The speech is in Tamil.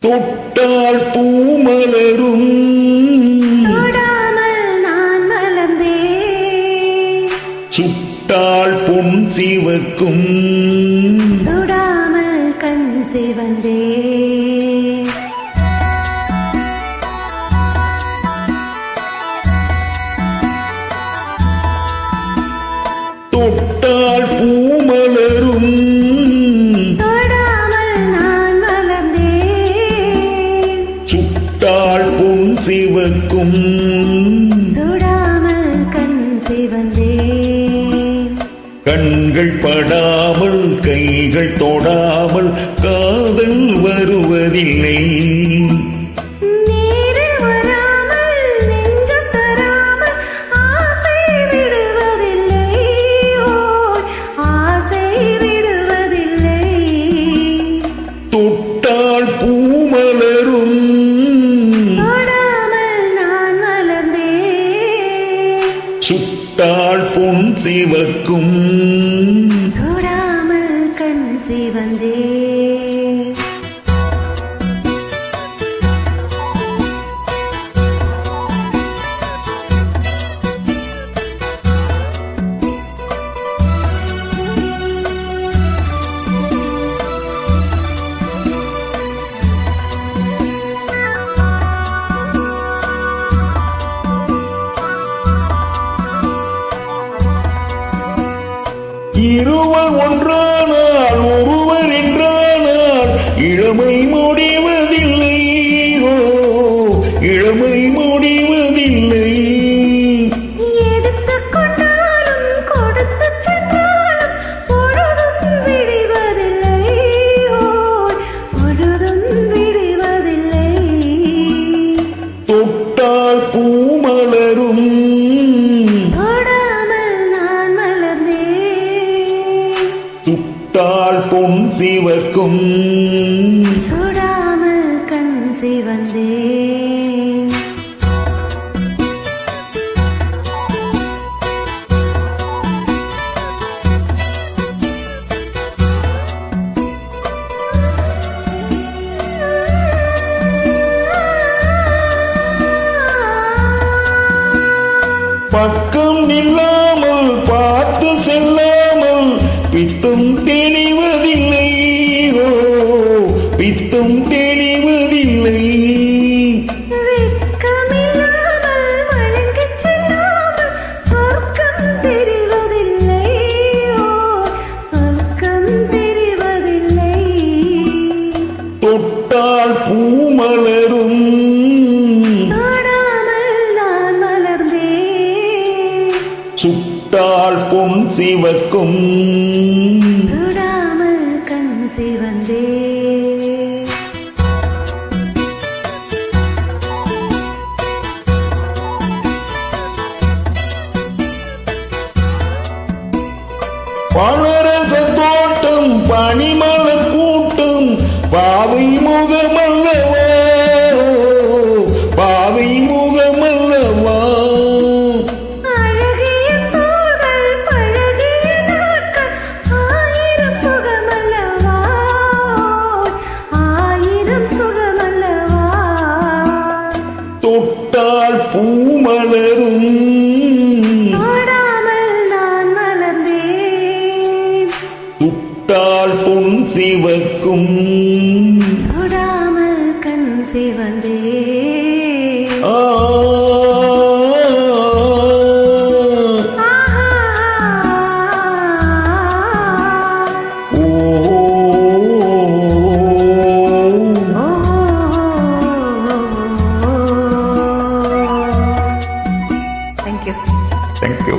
தொட்டால் பூமலரும் தொடாமல் நான் மலர்ந்தே சுட்டால் பொன் சிவக்கும் சுடாமல் கண் சிவந்தே தொட்டால் பூமலரும் தொடாமல் நான் மலர்ந்தே சுட்டால் பொன் சிவக்கும் சுடாமல் கண் சிவந்தே கண்கள் படாமல் கைகள் தொடாமல் காதல் வருவதில்லை நீரில் வராமல் நெஞ்சு தராமல் ஆசை விடுவதில்லை ஓய் ஆசை விடுவதில்லை தொட்டால் பூமலரும் தொடாமல் நான் மலர்ந்தே சுட்டால் பொன் சிவக்கும் சுடாமல் கண் சிவந்தே இருவர் ஒன்றானால் ஒருவர் என்றானால் இளமை முடிவதில்லை ஓ இளமை முடிவதில்லை எடுத்துக் கொண்டாலும் கொடுத்துச் சென்றாலும் பொழுதும் விடுவதில்லை ஓய் பொழுதும் விடுவதில்லை தொட்டால் பூமலரும் தொடாமல் நான் மலர்ந்தே சுட்டால் பொன் சிவக்கும் சுடாமல் கண் சிவந்தே பக்கம் நில்லாமல் பார்த்து செல்லாமல் பித்தும் தெளிவதில்லை ஓ பித்தும் தெளிவதில்லை வெட்கமில்லாமல் வணங்கிச் செல்லாமல் சொர்க்கம் தெரிவதில்லை ஓய் சொர்க்கம் தெரிவதில்லை தொட்டால் பூமலரும் தொடாமல் நான் மலர்ந்தே சுட்டால் பொன் சிவக்கும் சுடாமல் கண் சிவந்தே பலரச தோட்டம் பனிமலர் கூட்டம் பாவை முகமல்லவா பாவை முகமல்லவா அழகிய தோள்கள் பழகிய நாட்கள் ஆயிரம் சுகமல்லவா ஆயிரம் சுகமல்லவா தொட்டால் பூமலரும் தொடாமல் நான் மலர்ந்தேன் சுட்டால் பொன் சிவக்கும் சுடாமல் கண் சிவந்தே ஆ ஓ Thank you. Thank you.